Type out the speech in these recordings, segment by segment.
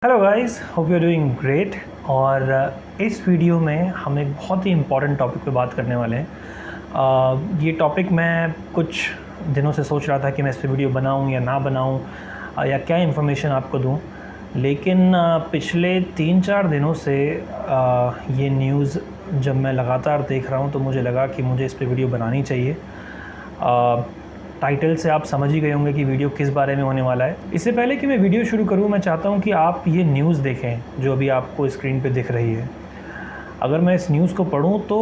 Hello guys, hope you are doing great. और इस video में हम एक बहुत ही इम्पॉर्टेंट टॉपिक पे बात करने वाले हैं। ये टॉपिक मैं कुछ दिनों से सोच रहा था कि मैं इस पे वीडियो बनाऊं या ना बनाऊं, या क्या इन्फॉर्मेशन आपको दूं। लेकिन पिछले 3-4 दिनों से ये न्यूज़ जब मैं लगातार देख रहा हूं तो मुझे लगा कि मुझे इस पे वीडियो बनानी चाहिए। टाइटल से आप समझ ही गए होंगे कि वीडियो किस बारे में होने वाला है। इससे पहले कि मैं वीडियो शुरू करूं, मैं चाहता हूं कि आप ये न्यूज़ देखें जो अभी आपको स्क्रीन पे दिख रही है। अगर मैं इस न्यूज़ को पढूं तो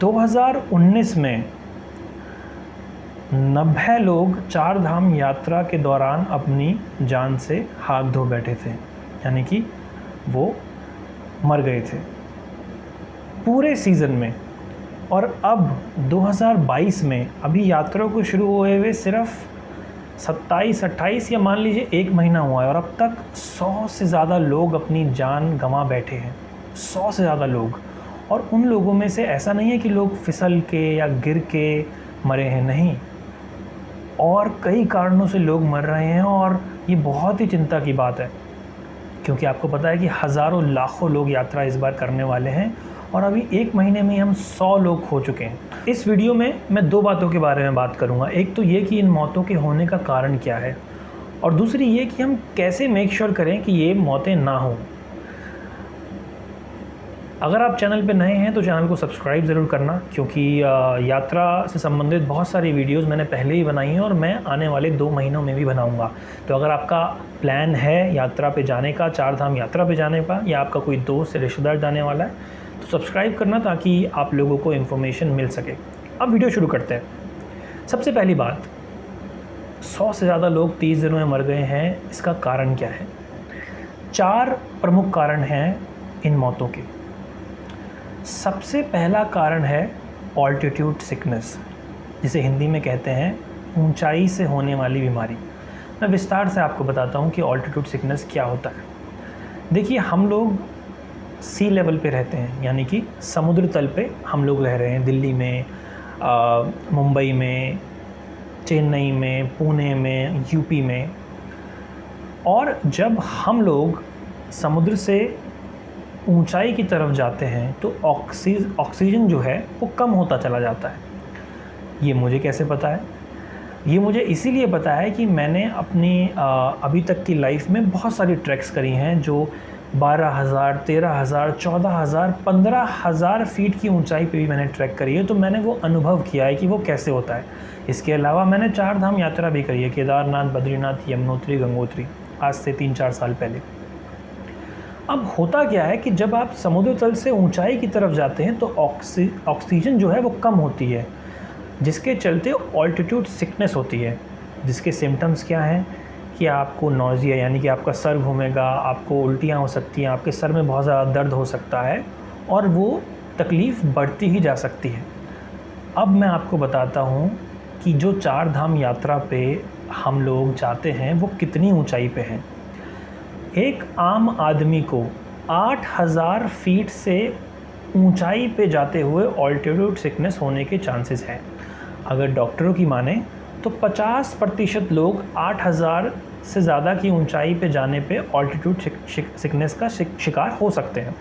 2019 में 90 लोग चार धाम यात्रा के दौरान अपनी जान से हाथ धो बैठे थे, यानी कि वो मर गए थे पूरे सीज़न में। और अब 2022 में अभी यात्रा को शुरू हुए हुए सिर्फ 27-28 या मान लीजिए 1 महीना हुआ है, और अब तक 100 से ज़्यादा लोग अपनी जान गंवा बैठे हैं। 100 से ज़्यादा लोग। और उन लोगों में से ऐसा नहीं है कि लोग फिसल के या गिर के मरे हैं, नहीं, और कई कारणों से लोग मर रहे हैं। और ये बहुत ही चिंता की बात है, क्योंकि आपको पता है कि हज़ारों लाखों लोग यात्रा इस बार करने वाले हैं, और अभी 1 महीने में हम 100 लोग हो चुके हैं। इस वीडियो में मैं 2 बातों के बारे में बात करूंगा। एक तो ये कि इन मौतों के होने का कारण क्या है, और दूसरी ये कि हम कैसे मेक श्योर करें कि ये मौतें ना हों। अगर आप चैनल पे नए हैं तो चैनल को सब्सक्राइब ज़रूर करना, क्योंकि यात्रा से संबंधित बहुत सारी वीडियोस मैंने पहले ही बनाई हैं और मैं आने वाले 2 महीनों में भी बनाऊंगा। तो अगर आपका प्लान है यात्रा पे जाने का, चार धाम यात्रा पे जाने का, या आपका कोई दोस्त या रिश्तेदार जाने वाला है, तो सब्सक्राइब करना ताकि आप लोगों को इन्फॉर्मेशन मिल सके। अब वीडियो शुरू करते हैं। सबसे पहली बात, 100 से ज़्यादा लोग 30 दिनों में मर गए हैं। इसका कारण क्या है? 4 प्रमुख कारण हैं इन मौतों के। सबसे पहला कारण है ऑल्टीट्यूड सिकनेस, जिसे हिंदी में कहते हैं ऊंचाई से होने वाली बीमारी। मैं विस्तार से आपको बताता हूं कि ऑल्टीट्यूड सिकनेस क्या होता है। देखिए, हम लोग सी लेवल पे रहते हैं, यानी कि समुद्र तल पे हम लोग रह रहे हैं। दिल्ली में, मुंबई में, चेन्नई में, पुणे में, यूपी में। और जब हम लोग समुद्र से ऊंचाई की तरफ जाते हैं तो ऑक्सीजन जो है वो कम होता चला जाता है। ये मुझे कैसे पता है? ये मुझे इसीलिए पता है कि मैंने अपनी अभी तक की लाइफ में बहुत सारी ट्रैक्स करी हैं जो 12,000, 13,000, 14,000, 15,000 फीट की ऊंचाई पे भी मैंने ट्रैक करी है। तो मैंने वो अनुभव किया है कि वो कैसे होता है। इसके अलावा मैंने चार धाम यात्रा भी करी है, केदारनाथ, बद्रीनाथ, यमुनोत्री, गंगोत्री, आज से 3-4 साल पहले। अब होता क्या है कि जब आप समुद्र तल से ऊंचाई की तरफ जाते हैं तो ऑक्सीजन जो है वो कम होती है, जिसके चलते ऑल्टीट्यूड सिकनेस होती है। जिसके सिम्टम्स क्या हैं कि आपको नौजिया, यानी कि आपका सर घूमेगा, आपको उल्टियाँ हो सकती हैं, आपके सर में बहुत ज़्यादा दर्द हो सकता है, और वो तकलीफ़ बढ़ती ही जा सकती है। अब मैं आपको बताता हूँ कि जो चार धाम यात्रा पे हम लोग जाते हैं वो कितनी ऊंचाई पे हैं। एक आम आदमी को 8,000 फीट से ऊंचाई पे जाते हुए ऑल्टीट्यूड सिकनेस होने के चांसेस हैं। अगर डॉक्टरों की माने तो 50% लोग 8,000 से ज़्यादा की ऊंचाई पे जाने पे ऑल्टीट्यूड सिकनेस का शिकार हो सकते हैं।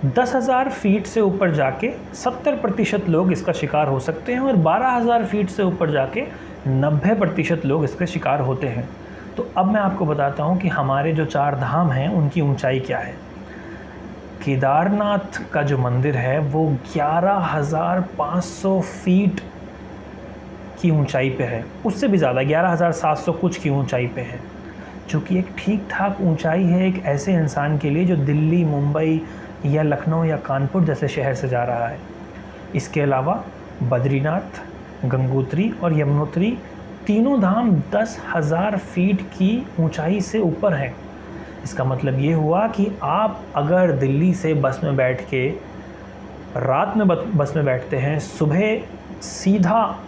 10,000 फीट से ऊपर जाके 70% लोग इसका शिकार हो सकते हैं, और 12,000 फीट से ऊपर जाके 90% लोग इसके शिकार होते हैं। तो अब मैं आपको बताता हूँ कि हमारे जो चार धाम हैं उनकी ऊंचाई क्या है। केदारनाथ का जो मंदिर है वो 11,500 फीट की ऊंचाई पे है, उससे भी ज़्यादा 11,700 कुछ की ऊंचाई पे है, जो कि एक ठीक ठाक ऊंचाई है एक ऐसे इंसान के लिए जो दिल्ली, मुंबई या लखनऊ या कानपुर जैसे शहर से जा रहा है। इसके अलावा बद्रीनाथ, गंगोत्री और यमुनोत्री, तीनों धाम 10,000 फीट की ऊंचाई से ऊपर हैं। इसका मतलब ये हुआ कि आप अगर दिल्ली से बस में बैठ के रात में बस में बैठते हैं, सुबह सीधा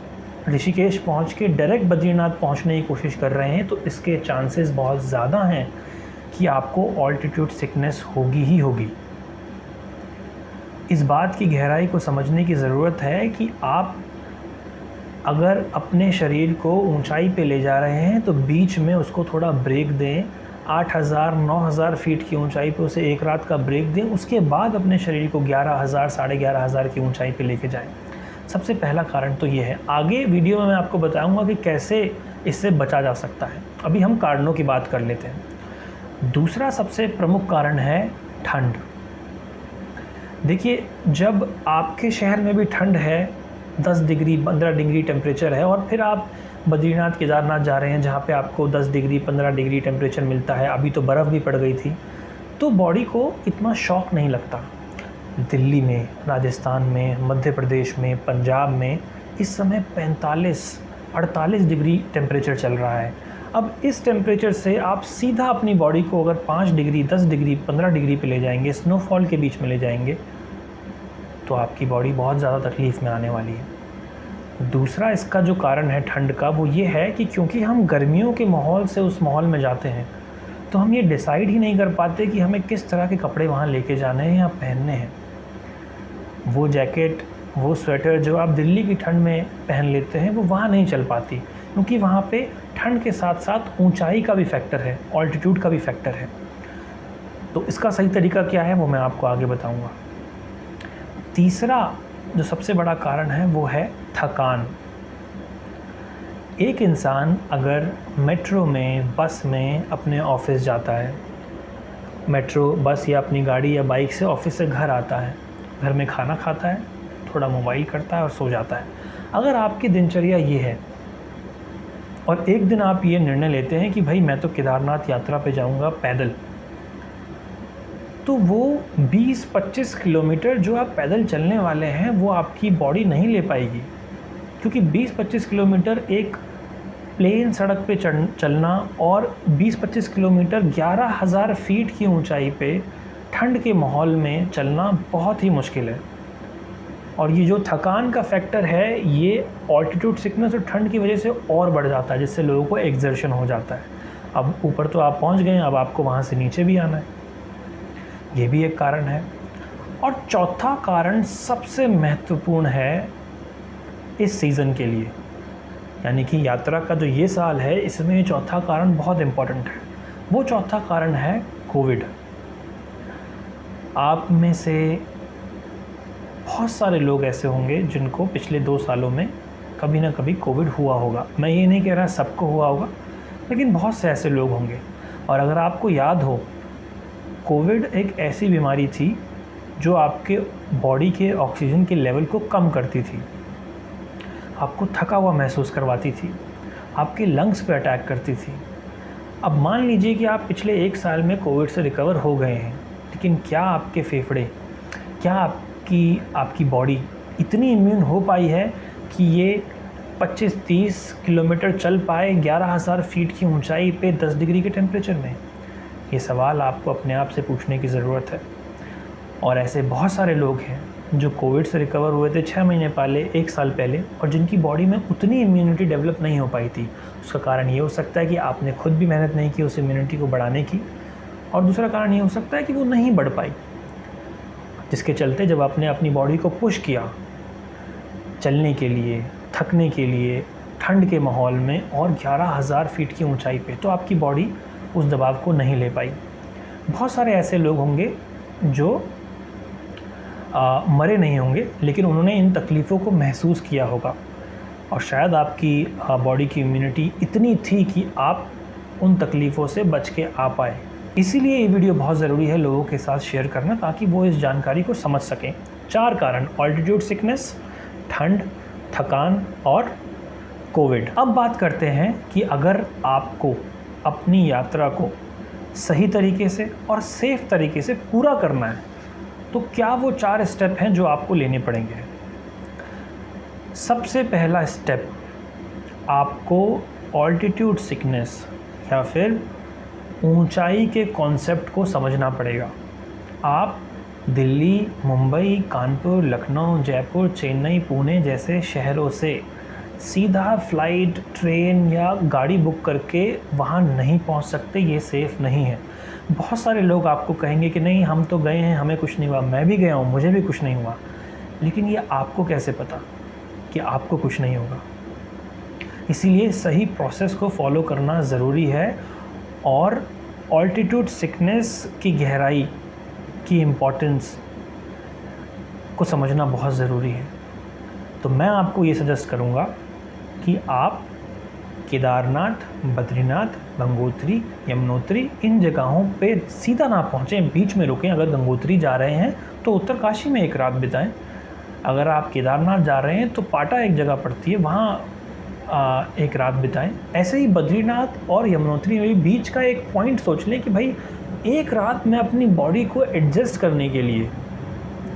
ऋषिकेश पहुंच के डायरेक्ट बद्रीनाथ पहुंचने की कोशिश कर रहे हैं, तो इसके चांसेस बहुत ज़्यादा हैं कि आपको ऑल्टीट्यूड सिकनेस होगी ही होगी। इस बात की गहराई को समझने की ज़रूरत है कि आप अगर अपने शरीर को ऊंचाई पे ले जा रहे हैं तो बीच में उसको थोड़ा ब्रेक दें। 8,000 9,000 फीट की ऊंचाई पे उसे एक रात का ब्रेक दें, उसके बाद अपने शरीर को 11,000 11,500 की ऊंचाई पे लेके जाएं। सबसे पहला कारण तो ये है। आगे वीडियो में मैं आपको बताऊंगा कि कैसे इससे बचा जा सकता है। अभी हम कारणों की बात कर लेते हैं। दूसरा सबसे प्रमुख कारण है ठंड। देखिए, जब आपके शहर में भी ठंड है, 10 डिग्री 15 डिग्री टेम्परेचर है, और फिर आप बद्रीनाथ केदारनाथ जा रहे हैं जहाँ पे आपको 10 डिग्री 15 डिग्री टेम्परेचर मिलता है, अभी तो बर्फ़ भी पड़ गई थी, तो बॉडी को इतना शॉक नहीं लगता। दिल्ली में, राजस्थान में, मध्य प्रदेश में, पंजाब में इस समय 45-48 डिग्री टेम्परेचर चल रहा है। अब इस टेम्परेचर से आप सीधा अपनी बॉडी को अगर 5 डिग्री 10 डिग्री 15 डिग्री पे ले जाएंगे, स्नोफॉल के बीच में ले जाएंगे, तो आपकी बॉडी बहुत ज़्यादा तकलीफ़ में आने वाली है। दूसरा इसका जो कारण है ठंड का, वो ये है कि क्योंकि हम गर्मियों के माहौल से उस माहौल में जाते हैं, तो हम ये डिसाइड ही नहीं कर पाते कि हमें किस तरह के कपड़े वहाँ लेके जाने हैं या पहनने हैं। वो जैकेट, वो स्वेटर जो आप दिल्ली की ठंड में पहन लेते हैं, वो वहाँ नहीं चल पाती, क्योंकि वहाँ पे ठंड के साथ साथ ऊंचाई का भी फैक्टर है, ऑल्टीट्यूड का भी फैक्टर है। तो इसका सही तरीका क्या है वो मैं आपको आगे बताऊँगा। तीसरा जो सबसे बड़ा कारण है वो है थकान। एक इंसान अगर मेट्रो में, बस में अपने ऑफिस जाता है, मेट्रो, बस या अपनी गाड़ी या बाइक से ऑफिस से घर आता है, घर में खाना खाता है, थोड़ा मोबाइल करता है और सो जाता है। अगर आपकी दिनचर्या ये है और एक दिन आप ये निर्णय लेते हैं कि भाई मैं तो केदारनाथ यात्रा पे जाऊंगा पैदल, तो वो 20-25 किलोमीटर जो आप पैदल चलने वाले हैं वो आपकी बॉडी नहीं ले पाएगी, क्योंकि 20-25 किलोमीटर एक प्लेन सड़क पे चलना और 20-25 किलोमीटर 11,000 फीट की ऊंचाई पे ठंड के माहौल में चलना बहुत ही मुश्किल है। और ये जो थकान का फैक्टर है, ये ऑल्टीट्यूड सिकनेस और ठंड की वजह से और बढ़ जाता है, जिससे लोगों को एक्सर्शन हो जाता है। अब ऊपर तो आप पहुंच गए हैं, अब आपको वहाँ से नीचे भी आना है, ये भी एक कारण है। और चौथा कारण सबसे महत्वपूर्ण है इस सीज़न के लिए, यानी कि यात्रा का जो ये साल है, इसमें चौथा कारण बहुत इम्पॉर्टेंट है। वो चौथा कारण है कोविड। आप में से बहुत सारे लोग ऐसे होंगे जिनको पिछले 2 सालों में कभी ना कभी कोविड हुआ होगा। मैं ये नहीं कह रहा सबको हुआ होगा, लेकिन बहुत से ऐसे लोग होंगे। और अगर आपको याद हो, कोविड एक ऐसी बीमारी थी जो आपके बॉडी के ऑक्सीजन के लेवल को कम करती थी, आपको थका हुआ महसूस करवाती थी, आपके लंग्स पे अटैक करती थी। अब मान लीजिए कि आप पिछले 1 साल में कोविड से रिकवर हो गए हैं, लेकिन क्या आपके फेफड़े, क्या आपकी बॉडी इतनी इम्यून हो पाई है कि ये 25-30 किलोमीटर चल पाए 11,000 फीट की ऊंचाई पे 10 डिग्री के टेम्परेचर में? ये सवाल आपको अपने आप से पूछने की ज़रूरत है। और ऐसे बहुत सारे लोग हैं जो कोविड से रिकवर हुए थे 6 महीने पहले, 1 साल पहले, और जिनकी बॉडी में उतनी इम्यूनिटी डेवलप नहीं हो पाई थी। उसका कारण ये हो सकता है कि आपने खुद भी मेहनत नहीं की उस इम्यूनिटी को बढ़ाने की, और दूसरा कारण ये हो सकता है कि वो नहीं बढ़ पाई, जिसके चलते जब आपने अपनी बॉडी को पुश किया चलने के लिए, थकने के लिए, ठंड के माहौल में और 11,000 फीट की ऊंचाई पे, तो आपकी बॉडी उस दबाव को नहीं ले पाई। बहुत सारे ऐसे लोग होंगे जो मरे नहीं होंगे, लेकिन उन्होंने इन तकलीफ़ों को महसूस किया होगा, और शायद आपकी बॉडी की इम्यूनिटी इतनी थी कि आप उन तकलीफ़ों से बच के आ पाए। इसीलिए ये वीडियो बहुत ज़रूरी है लोगों के साथ शेयर करना, ताकि वो इस जानकारी को समझ सकें। 4 कारण: ऑल्टीट्यूड सिकनेस, ठंड, थकान और कोविड। अब बात करते हैं कि अगर आपको अपनी यात्रा को सही तरीके से और सेफ़ तरीके से पूरा करना है, तो क्या वो 4 स्टेप हैं जो आपको लेने पड़ेंगे। सबसे पहला स्टेप, आपको ऑल्टीट्यूड सिकनेस या फिर ऊंचाई के कॉन्सेप्ट को समझना पड़ेगा। आप दिल्ली, मुंबई, कानपुर, लखनऊ, जयपुर, चेन्नई, पुणे जैसे शहरों से सीधा फ़्लाइट, ट्रेन या गाड़ी बुक करके वहाँ नहीं पहुँच सकते, ये सेफ़ नहीं है। बहुत सारे लोग आपको कहेंगे कि नहीं, हम तो गए हैं, हमें कुछ नहीं हुआ, मैं भी गया हूँ, मुझे भी कुछ नहीं हुआ। लेकिन ये आपको कैसे पता कि आपको कुछ नहीं होगा? इसीलिए सही प्रोसेस को फॉलो करना ज़रूरी है और ऑल्टीट्यूड सिकनेस की गहराई की इम्पोर्टेंस को समझना बहुत ज़रूरी है। तो मैं आपको ये सजेस्ट करूँगा कि आप केदारनाथ, बद्रीनाथ, गंगोत्री, यमुनोत्री इन जगहों पे सीधा ना पहुँचें, बीच में रुकें। अगर गंगोत्री जा रहे हैं तो उत्तरकाशी में एक रात बिताएं। अगर आप केदारनाथ जा रहे हैं तो पाटा एक जगह पड़ती है, वहाँ एक रात बिताएं। ऐसे ही बद्रीनाथ और यमुनोत्री में बीच का एक पॉइंट सोच लें कि भाई एक रात मैं अपनी बॉडी को एडजस्ट करने के लिए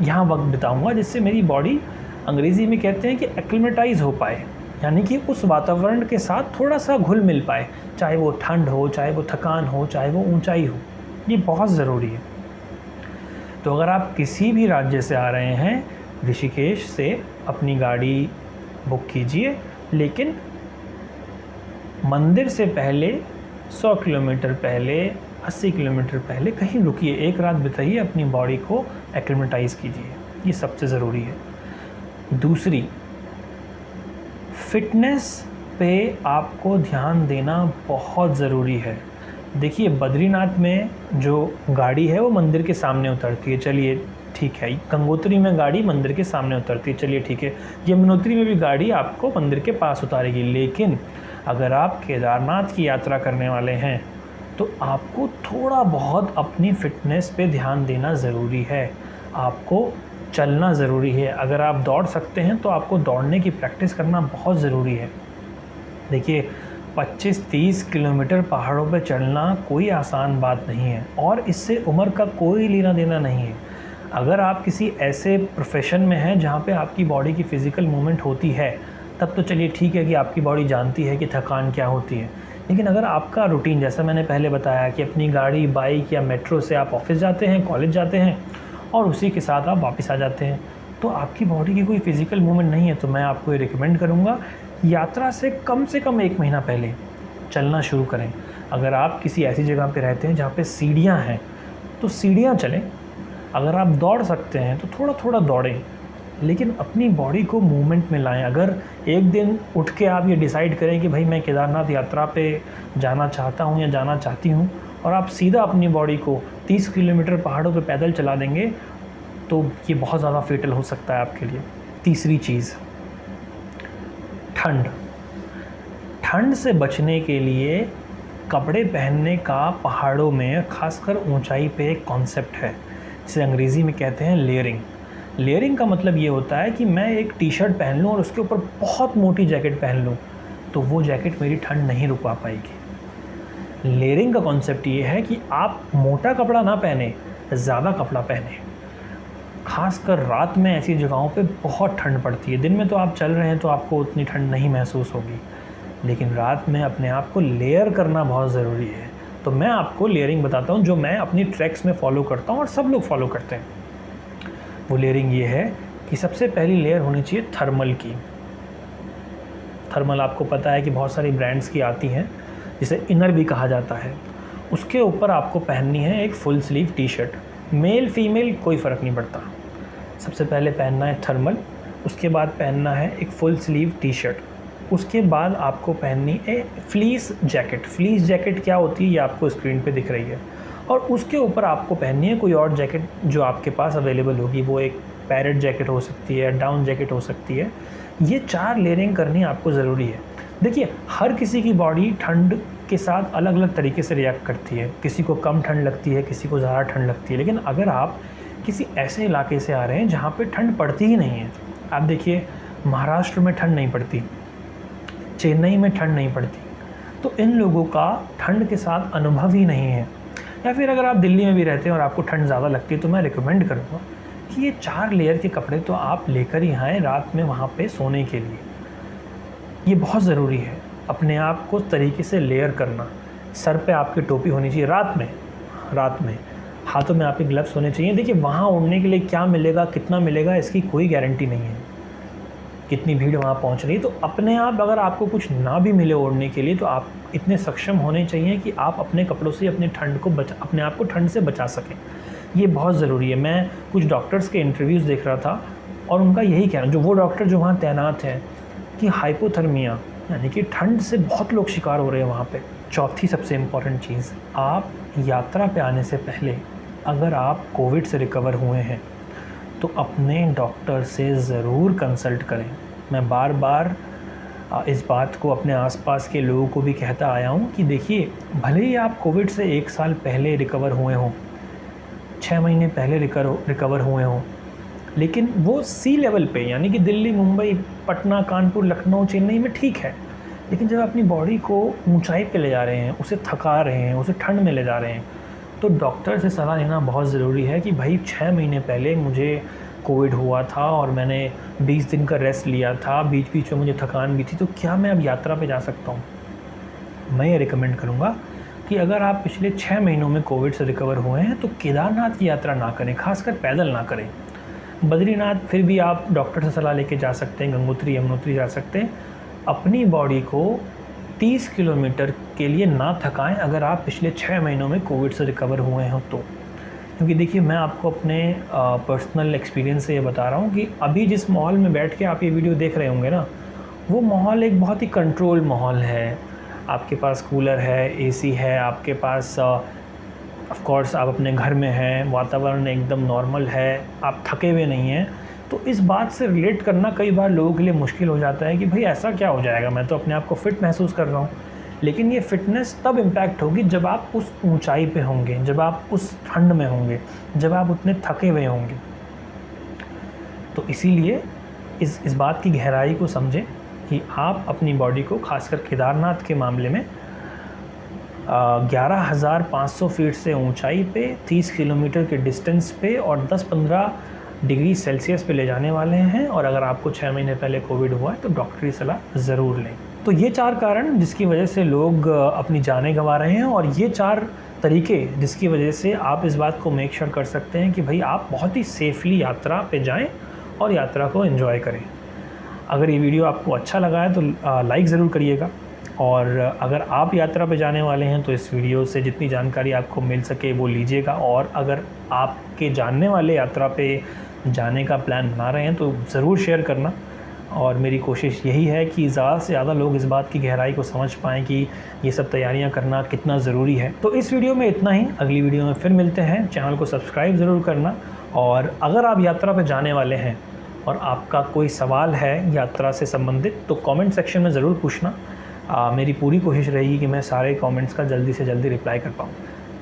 यहाँ वक्त बिताऊँगा, जिससे मेरी बॉडी, अंग्रेज़ी में कहते हैं कि एक्लिमेटाइज़ हो पाए, यानी कि उस वातावरण के साथ थोड़ा सा घुल मिल पाए, चाहे वो ठंड हो, चाहे वो थकान हो, चाहे वो ऊंचाई हो। ये बहुत ज़रूरी है। तो अगर आप किसी भी राज्य से आ रहे हैं, ऋषिकेश से अपनी गाड़ी बुक कीजिए, लेकिन मंदिर से पहले 100 किलोमीटर पहले, 80 किलोमीटर पहले कहीं रुकिए, एक रात बिताइए, अपनी बॉडी को एक्लिमेटाइज़ कीजिए। ये सबसे ज़रूरी है। दूसरी, फ़िटनेस पे आपको ध्यान देना बहुत ज़रूरी है। देखिए, बद्रीनाथ में जो गाड़ी है वो मंदिर के सामने उतरती है, चलिए ठीक है। गंगोत्री में गाड़ी मंदिर के सामने उतरती है, चलिए ठीक है। यमुनोत्री में भी गाड़ी आपको मंदिर के पास उतारेगी। लेकिन अगर आप केदारनाथ की यात्रा करने वाले हैं तो आपको थोड़ा बहुत अपनी फ़िटनेस पे ध्यान देना ज़रूरी है। आपको चलना ज़रूरी है। अगर आप दौड़ सकते हैं तो आपको दौड़ने की प्रैक्टिस करना बहुत ज़रूरी है। देखिए, 25-30 किलोमीटर पहाड़ों पर चढ़ना कोई आसान बात नहीं है और इससे उम्र का कोई लेना देना नहीं है। अगर आप किसी ऐसे प्रोफेशन में हैं जहाँ पे आपकी बॉडी की फ़िज़िकल मूवमेंट होती है, तब तो चलिए ठीक है कि आपकी बॉडी जानती है कि थकान क्या होती है। लेकिन अगर आपका रूटीन, जैसा मैंने पहले बताया कि अपनी गाड़ी, बाइक या मेट्रो से आप ऑफिस जाते हैं, कॉलेज जाते हैं और उसी के साथ आप वापस आ जाते हैं, तो आपकी बॉडी की कोई फ़िज़िकल मूवमेंट नहीं है, तो मैं आपको ये रिकमेंड करूँगा, यात्रा से कम 1 महीना पहले चलना शुरू करें। अगर आप किसी ऐसी जगह पे रहते हैं जहाँ पे सीढ़ियाँ हैं, तो सीढ़ियाँ चलें। अगर आप दौड़ सकते हैं तो थोड़ा थोड़ा दौड़ें, लेकिन अपनी बॉडी को मूवमेंट में लाएं। अगर एक दिन उठ के आप ये डिसाइड करें कि भाई मैं केदारनाथ यात्रा पे जाना चाहता हूँ या जाना चाहती हूँ, और आप सीधा अपनी बॉडी को 30 किलोमीटर पहाड़ों पे पैदल चला देंगे, तो ये बहुत ज़्यादा फेटल हो सकता है आपके लिए। तीसरी चीज़, ठंड। ठंड से बचने के लिए कपड़े पहनने का पहाड़ों में, खासकर ऊंचाई पे, एक कॉन्सेप्ट है जिसे अंग्रेज़ी में कहते हैं लेयरिंग। लेयरिंग का मतलब ये होता है कि मैं एक टी शर्ट पहन लूँ और उसके ऊपर बहुत मोटी जैकेट पहन लूँ, तो वो जैकेट मेरी ठंड नहीं रुकवा पाएगी। लेयरिंग का कॉन्सेप्ट ये है कि आप मोटा कपड़ा ना पहने, ज़्यादा कपड़ा पहने। खासकर रात में ऐसी जगहों पे बहुत ठंड पड़ती है। दिन में तो आप चल रहे हैं तो आपको उतनी ठंड नहीं महसूस होगी, लेकिन रात में अपने आप को लेयर करना बहुत ज़रूरी है। तो मैं आपको लेयरिंग बताता हूँ जो मैं अपनी ट्रैक्स में फ़ॉलो करता हूँ और सब लोग फ़ॉलो करते हैं। वो लेयरिंग ये है कि सबसे पहली लेयर होनी चाहिए थर्मल की। थर्मल आपको पता है कि बहुत सारी ब्रांड्स की आती हैं, जिसे इनर भी कहा जाता है। उसके ऊपर आपको पहननी है एक full sleeve T shirt, male female कोई फ़र्क नहीं पड़ता। सबसे पहले पहनना है थर्मल, उसके बाद पहनना है एक फुल स्लीव टी शर्ट, उसके बाद आपको पहननी है फ्लीस जैकेट। फ्लीस जैकेट क्या होती है ये आपको स्क्रीन पे दिख रही है, और उसके ऊपर आपको पहननी है कोई और जैकेट जो आपके पास अवेलेबल होगी। वो एक पैरेट जैकेट हो सकती है, डाउन जैकेट हो सकती है। ये 4 लेयरिंग करनी आपको ज़रूरी है। देखिए, हर किसी की बॉडी ठंड के साथ अलग अलग तरीके से रिएक्ट करती है। किसी को कम ठंड लगती है, किसी को ज़्यादा ठंड लगती है। लेकिन अगर आप किसी ऐसे इलाके से आ रहे हैं जहाँ पे ठंड पड़ती ही नहीं है, आप देखिए महाराष्ट्र में ठंड नहीं पड़ती, चेन्नई में ठंड नहीं पड़ती, तो इन लोगों का ठंड के साथ अनुभव ही नहीं है। या फिर अगर आप दिल्ली में भी रहते हैं और आपको ठंड ज़्यादा लगती है, तो मैं रिकमेंड करूँगा कि ये 4 लेयर के कपड़े तो आप लेकर ही आएँ रात में वहाँ पे सोने के लिए। ये बहुत ज़रूरी है, अपने आप को तरीके से लेयर करना। सर पे आपकी टोपी होनी चाहिए रात में हाथों में आपके ग्लव्स होने चाहिए। देखिए, वहाँ उड़ने के लिए क्या मिलेगा, कितना मिलेगा, इसकी कोई गारंटी नहीं है, कितनी भीड़ वहाँ पहुँच रही है। तो अपने आप, अगर आपको कुछ ना भी मिले ओढ़ने के लिए, तो आप इतने सक्षम होने चाहिए कि आप अपने कपड़ों से अपने अपने आप को ठंड से बचा सकें। ये बहुत ज़रूरी है। मैं कुछ डॉक्टर्स के इंटरव्यूज़ देख रहा था और उनका यही कहना, जो वो डॉक्टर जो वहाँ तैनात हैं, कि हाइपोथर्मिया यानी कि ठंड से बहुत लोग शिकार हो रहे हैं वहाँ पे। चौथी सबसे इम्पॉर्टेंट चीज़, आप यात्रा पे आने से पहले अगर आप कोविड से रिकवर हुए हैं तो अपने डॉक्टर से ज़रूर कंसल्ट करें। मैं बार बार इस बात को अपने आसपास के लोगों को भी कहता आया हूँ कि देखिए, भले ही आप कोविड से 1 साल पहले रिकवर हुए हों, 6 महीने पहले रिकवर हुए हों, लेकिन वो सी लेवल पे, यानी कि दिल्ली, मुंबई, पटना, कानपुर, लखनऊ, चेन्नई में ठीक है। लेकिन जब अपनी बॉडी को ऊंचाई पे ले जा रहे हैं, उसे थका रहे हैं, उसे ठंड में ले जा रहे हैं, तो डॉक्टर से सलाह लेना बहुत ज़रूरी है कि भाई 6 महीने पहले मुझे कोविड हुआ था और मैंने 20 दिन का रेस्ट लिया था, बीच बीच में मुझे थकान भी थी, तो क्या मैं अब यात्रा पे जा सकता हूँ? मैं ये रिकमेंड करूँगा कि अगर आप पिछले 6 महीनों में कोविड से रिकवर हुए हैं तो केदारनाथ की यात्रा ना करें, खासकर पैदल ना करें। बद्रीनाथ फिर भी आप डॉक्टर से सलाह लेके जा सकते हैं, गंगोत्री, यमुनोत्री जा सकते हैं। अपनी बॉडी को 30 किलोमीटर के लिए ना थकाएं अगर आप पिछले 6 महीनों में कोविड से रिकवर हुए हों तो। क्योंकि देखिए, मैं आपको अपने पर्सनल एक्सपीरियंस से ये बता रहा हूँ कि अभी जिस माहौल में बैठ के आप ये वीडियो देख रहे होंगे ना, वो माहौल एक बहुत ही कंट्रोल माहौल है। आपके पास कूलर है, एसी है, आपके पास ऑफ कोर्स आप अपने घर में हैं, वातावरण एकदम नॉर्मल है, आप थके हुए नहीं हैं। तो इस बात से रिलेट करना कई बार लोगों के लिए मुश्किल हो जाता है कि भाई ऐसा क्या हो जाएगा, मैं तो अपने आप को फ़िट महसूस कर रहा हूँ। लेकिन ये फ़िटनेस तब इम्पैक्ट होगी जब आप उस ऊंचाई पे होंगे, जब आप उस ठंड में होंगे, जब आप उतने थके हुए होंगे। तो इसीलिए इस बात की गहराई को समझें कि आप अपनी बॉडी को, खासकर केदारनाथ के मामले में 11,500 फीट से ऊंचाई पे, 30 किलोमीटर के डिस्टेंस पे और 10-15 डिग्री सेल्सियस पे ले जाने वाले हैं। और अगर आपको 6 महीने पहले कोविड हुआ है तो डॉक्टरी सलाह ज़रूर लें। तो ये 4 कारण जिसकी वजह से लोग अपनी जानें गंवा रहे हैं, और ये 4 तरीके जिसकी वजह से आप इस बात को मेक श्योर कर सकते हैं कि भाई आप बहुत ही सेफली यात्रा पे जाएं और यात्रा को एंजॉय करें। अगर ये वीडियो आपको अच्छा लगा है तो लाइक ज़रूर करिएगा, और अगर आप यात्रा पे जाने वाले हैं तो इस वीडियो से जितनी जानकारी आपको मिल सके वो लीजिएगा। और अगर आपके जानने वाले यात्रा पे जाने का प्लान बना रहे हैं तो ज़रूर शेयर करना। और मेरी कोशिश यही है कि ज़्यादा से ज़्यादा लोग इस बात की गहराई को समझ पाएँ कि ये सब तैयारियां करना कितना ज़रूरी है। तो इस वीडियो में इतना ही, अगली वीडियो में फिर मिलते हैं। चैनल को सब्सक्राइब ज़रूर करना, और अगर आप यात्रा पर जाने वाले हैं और आपका कोई सवाल है यात्रा से संबंधित तो कमेंट सेक्शन में ज़रूर पूछना। मेरी पूरी कोशिश रहेगी कि मैं सारे कमेंट्स का जल्दी से जल्दी रिप्लाई कर पाऊँ।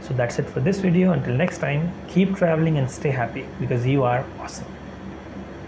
So that's it for this video. Until next time, keep travelling and stay happy because you are awesome.